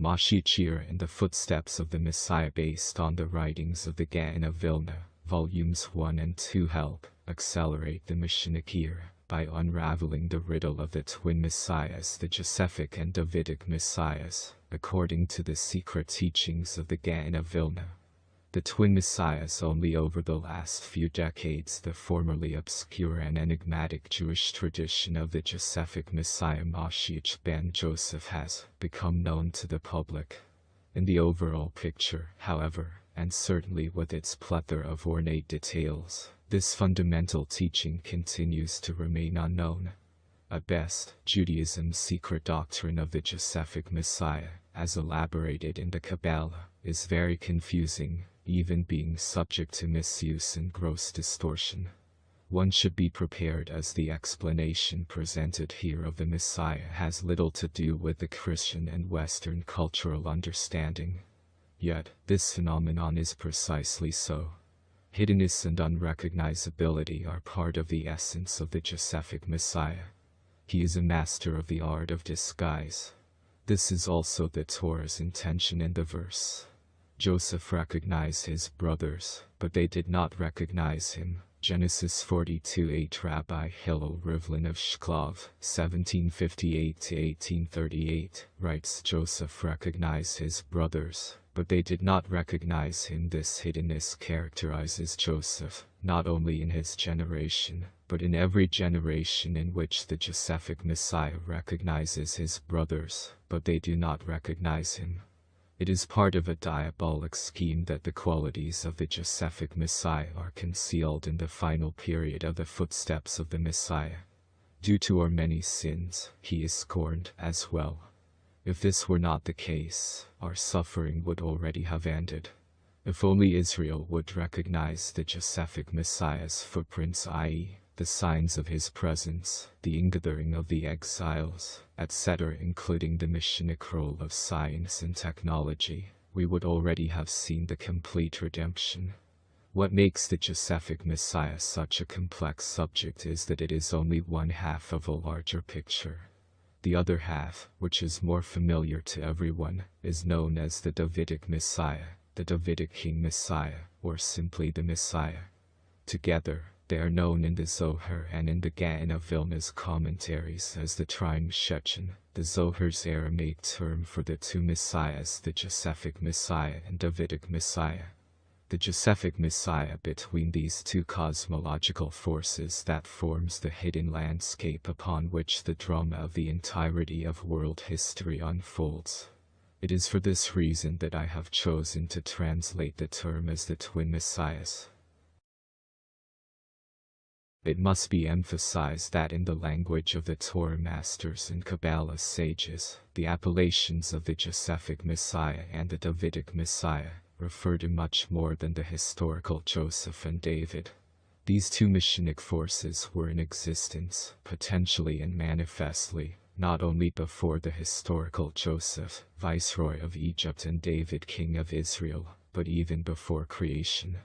Moshiach in the footsteps of the Messiah based on the writings of the Gaon of Vilna, volumes 1 and 2 help accelerate the Messianic era by unraveling the riddle of the twin messiahs, the Josephic and Davidic messiahs, according to the secret teachings of the Gaon of Vilna. The twin messiahs only over the last few decades the formerly obscure and enigmatic Jewish tradition of the Josephic Messiah Moshiach ben Joseph has become known to the public. In the overall picture, however, and certainly with its plethora of ornate details, this fundamental teaching continues to remain unknown. At best, Judaism's secret doctrine of the Josephic Messiah, as elaborated in the Kabbalah, is very confusing, even being subject to misuse and gross distortion. One should be prepared, as the explanation presented here of the Messiah has little to do with the Christian and Western cultural understanding. Yet, this phenomenon is precisely so. Hiddenness and unrecognizability are part of the essence of the Josephic Messiah. He is a master of the art of disguise. This is also the Torah's intention in the verse. Joseph recognized his brothers, but they did not recognize him. Genesis 42:8. Rabbi Hillel Rivlin of Shklov, 1758–1838, writes, Joseph recognized his brothers, but they did not recognize him. This hiddenness characterizes Joseph, not only in his generation, but in every generation in which the Josephic Messiah recognizes his brothers, but they do not recognize him. It is part of a diabolic scheme that the qualities of the Josephic Messiah are concealed in the final period of the footsteps of the Messiah. Due to our many sins, he is scorned as well. If this were not the case, our suffering would already have ended. If only Israel would recognize the Josephic Messiah's footprints, i.e., the signs of his presence, the ingathering of the exiles, etc., including the Messianic role of science and technology, we would already have seen the complete redemption. What makes the Josephic Messiah such a complex subject is that it is only one half of a larger picture. The other half, which is more familiar to everyone, is known as the Davidic Messiah, the Davidic King Messiah, or simply the Messiah. Together, they are known in the Zohar and in the Gaon of Vilna's commentaries as the Trim Shechin, the Zohar's Aramaic term for the two messiahs, the Josephic Messiah and Davidic Messiah. The Josephic Messiah between these two cosmological forces that forms the hidden landscape upon which the drama of the entirety of world history unfolds. It is for this reason that I have chosen to translate the term as the twin messiahs. It must be emphasized that in the language of the Torah masters and Kabbalah sages, the appellations of the Josephic Messiah and the Davidic Messiah refer to much more than the historical Joseph and David. These two Messianic forces were in existence, potentially and manifestly, not only before the historical Joseph, viceroy of Egypt, and David, king of Israel, but even before creation.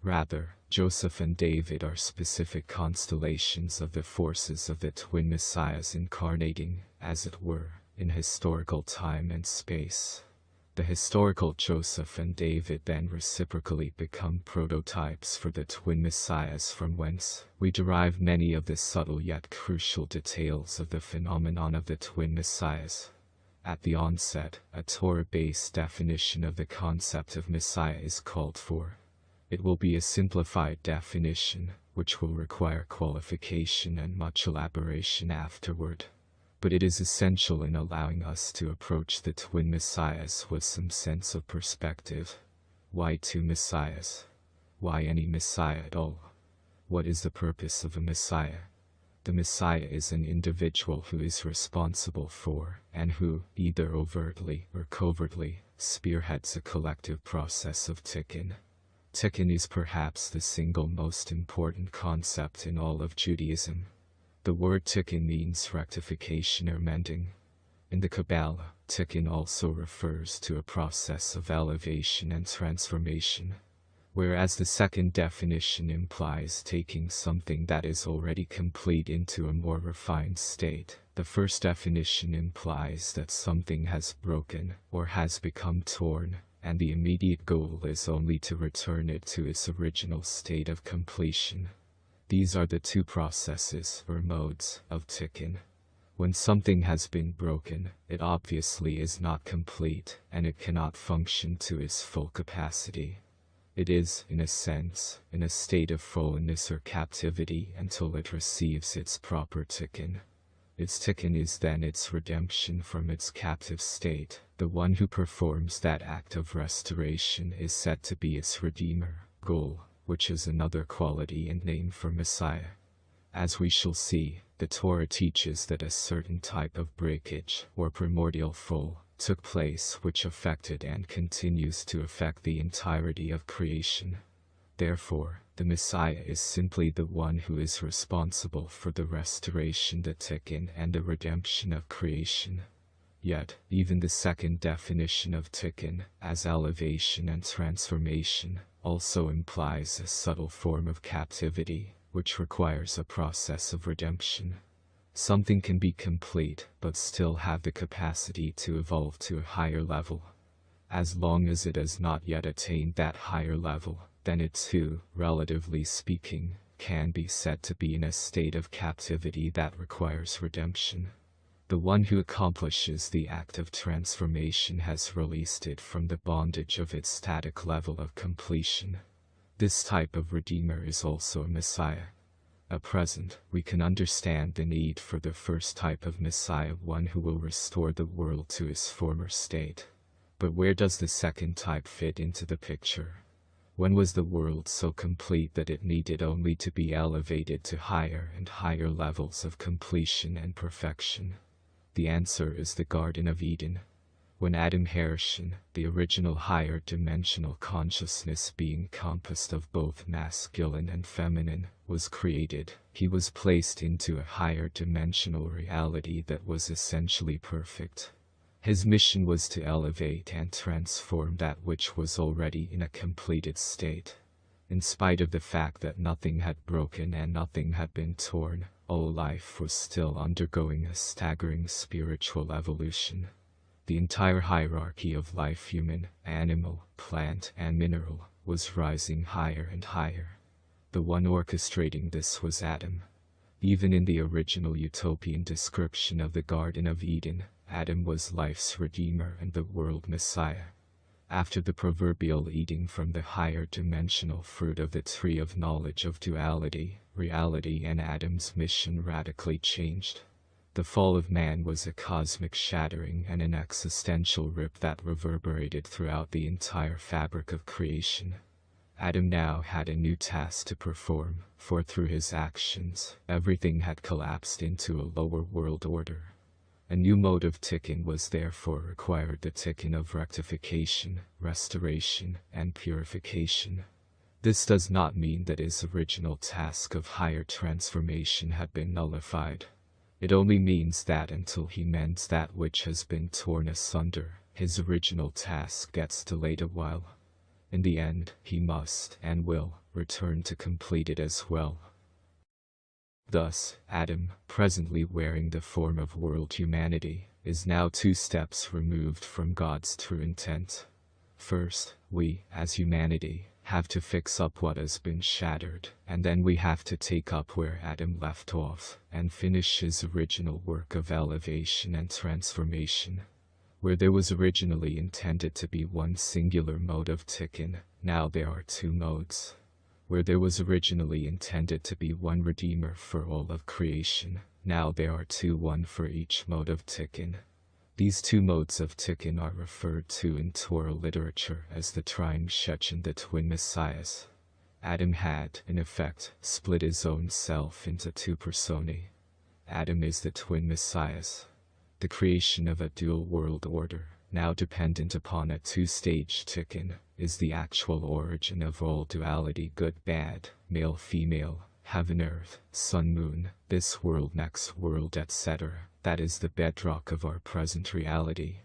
Rather, Joseph and David are specific constellations of the forces of the twin messiahs incarnating, as it were, in historical time and space. The historical Joseph and David then reciprocally become prototypes for the twin messiahs, from whence we derive many of the subtle yet crucial details of the phenomenon of the twin messiahs. At the onset, a Torah-based definition of the concept of Messiah is called for. It will be a simplified definition, which will require qualification and much elaboration afterward. But it is essential in allowing us to approach the twin messiahs with some sense of perspective. Why two messiahs? Why any messiah at all? What is the purpose of a messiah? The messiah is an individual who is responsible for, and who, either overtly or covertly, spearheads a collective process of tikkun. Tikkun is perhaps the single most important concept in all of Judaism. The word tikkun means rectification or mending. In the Kabbalah, tikkun also refers to a process of elevation and transformation. whereas the second definition implies taking something that is already complete into a more refined state. The first definition implies that something has broken or has become torn, and the immediate goal is only to return it to its original state of completion. These are the two processes or modes of tikkun. When something has been broken, it obviously is not complete, and it cannot function to its full capacity. It is, in a sense, in a state of fallenness or captivity until it receives its proper tikkun. Its tikkun is then its redemption from its captive state. The one who performs that act of restoration is said to be its redeemer, goal, which is another quality and name for Messiah. As we shall see, the Torah teaches that a certain type of breakage, or primordial fall, took place which affected and continues to affect the entirety of creation. Therefore, the Messiah is simply the one who is responsible for the restoration, the tikkun, and the redemption of creation. Yet, even the second definition of tikkun, as elevation and transformation, also implies a subtle form of captivity, which requires a process of redemption. Something can be complete, but still have the capacity to evolve to a higher level. As long as it has not yet attained that higher level, then it too, relatively speaking, can be said to be in a state of captivity that requires redemption. The one who accomplishes the act of transformation has released it from the bondage of its static level of completion. This type of redeemer is also a Messiah. At present, we can understand the need for the first type of Messiah, one who will restore the world to its former state. But where does the second type fit into the picture? When was the world so complete that it needed only to be elevated to higher and higher levels of completion and perfection? The answer is the Garden of Eden. When Adam Harishon, the original higher dimensional consciousness being composed of both masculine and feminine, was created, he was placed into a higher dimensional reality that was essentially perfect. His mission was to elevate and transform that which was already in a completed state. In spite of the fact that nothing had broken and nothing had been torn, all life was still undergoing a staggering spiritual evolution. The entire hierarchy of life, human, animal, plant, and mineral, was rising higher and higher. The one orchestrating this was Adam. Even in the original utopian description of the Garden of Eden, Adam was life's redeemer and the world Messiah. After the proverbial eating from the higher dimensional fruit of the tree of knowledge of duality, reality and Adam's mission radically changed. The fall of man was a cosmic shattering and an existential rip that reverberated throughout the entire fabric of creation. Adam now had a new task to perform, for through his actions, everything had collapsed into a lower world order. A new mode of tikkun was therefore required, the tikkun of rectification, restoration, and purification. This does not mean that his original task of higher transformation had been nullified. It only means that until he mends that which has been torn asunder, his original task gets delayed a while. In the end, he must and will return to complete it as well. Thus, Adam, presently wearing the form of world humanity, is now 2 steps removed from God's true intent. First, we, as humanity, have to fix up what has been shattered, and then we have to take up where Adam left off, and finish his original work of elevation and transformation. Where there was originally intended to be one singular mode of tikkun, now there are 2 modes. Where there was originally intended to be one Redeemer for all of creation, now there are 2, one for each mode of tikkun. These 2 modes of tikkun are referred to in Torah literature as the Trine Shechen, the twin messiahs. Adam had, in effect, split his own self into 2 personae. Adam is the twin messiahs. The creation of a dual world order, now dependent upon a 2-stage tikkun, is the actual origin of all duality, good-bad, male-female, heaven-earth, sun-moon, this world, next world, etc. That is the bedrock of our present reality.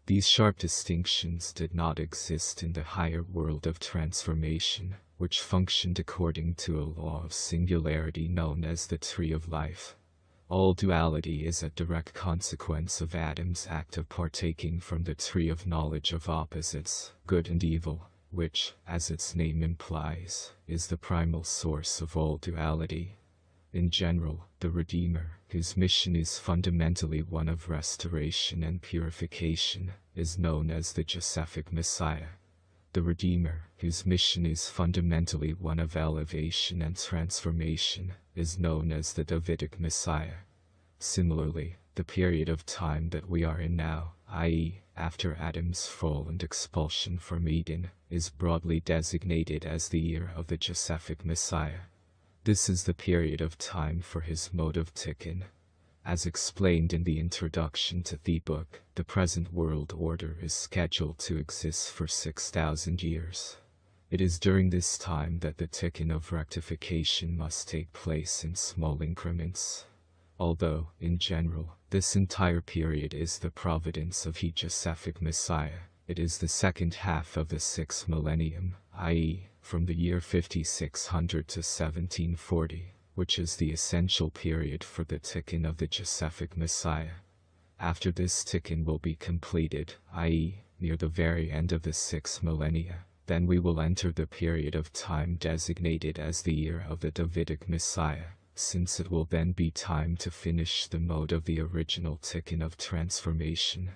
These sharp distinctions did not exist in the higher world of transformation, which functioned according to a law of singularity known as the tree of life. All duality is a direct consequence of Adam's act of partaking from the tree of knowledge of opposites, good and evil, which, as its name implies, is the primal source of all duality. In general, the Redeemer, whose mission is fundamentally one of restoration and purification, is known as the Josephic Messiah. The Redeemer, whose mission is fundamentally one of elevation and transformation, is known as the Davidic Messiah. Similarly, the period of time that we are in now, i.e., after Adam's fall and expulsion from Eden, is broadly designated as the year of the Josephic Messiah. This is the period of time for his mode of tikkun. As explained in the introduction to the book, the present world order is scheduled to exist for 6,000 years. It is during this time that the tikkun of rectification must take place in small increments. Although, in general, this entire period is the providence of the Josephic Messiah, it is the second half of the 6th millennium, i.e., from the year 5600 to 1740, which is the essential period for the tikkun of the Josephic Messiah. After this tikkun will be completed, i.e., near the very end of the 6th millennia, then we will enter the period of time designated as the year of the Davidic Messiah, since it will then be time to finish the mode of the original tikkun of transformation.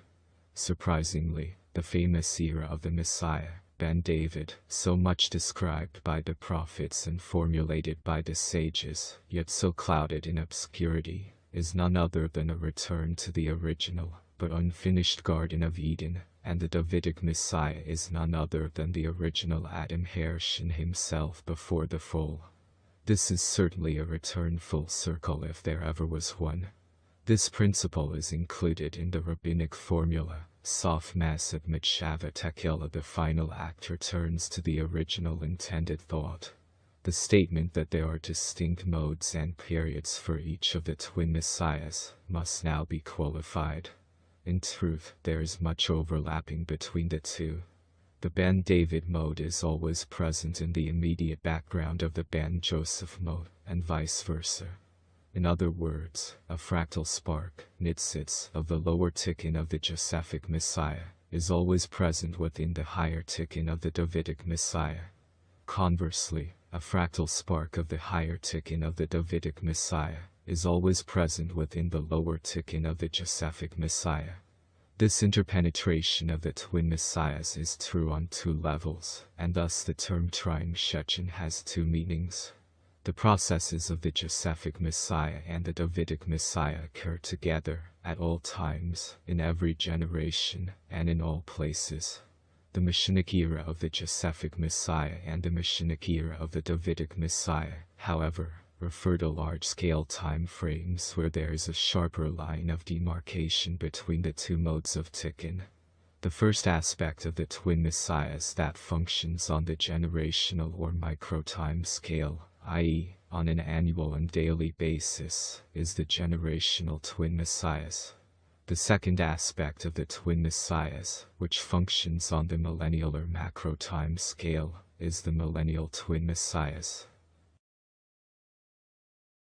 Surprisingly, the famous era of the Messiah, Ben-David, so much described by the prophets and formulated by the sages, yet so clouded in obscurity, is none other than a return to the original, but unfinished Garden of Eden, and the Davidic Messiah is none other than the original Adam Hershon himself before the fall. This is certainly a return full circle if there ever was one. This principle is included in the rabbinic formula, Sof Masad Mitshava Tekila. The final act returns to the original intended thought. The statement that there are distinct modes and periods for each of the twin messiahs must now be qualified. In truth, there is much overlapping between the two. The Ben-David mode is always present in the immediate background of the Ben-Joseph mode, and vice versa. In other words, a fractal spark, nitzitz, of the lower tikkun of the Josephic Messiah, is always present within the higher tikkun of the Davidic Messiah. Conversely, a fractal spark of the higher tikkun of the Davidic Messiah is always present within the lower tikkun of the Josephic Messiah. This interpenetration of the twin messiahs is true on two levels, and thus the term Triune Shechen has two meanings. The processes of the Josephic Messiah and the Davidic Messiah occur together, at all times, in every generation, and in all places. The Messianic era of the Josephic Messiah and the Messianic era of the Davidic Messiah, however, refer to large-scale time frames where there is a sharper line of demarcation between the two modes of tikkun. The first aspect of the twin messiahs that functions on the generational or micro-time scale, i.e., on an annual and daily basis, is the generational twin messiahs. The second aspect of the twin messiahs, which functions on the millennial or macro time scale, is the millennial twin messiahs.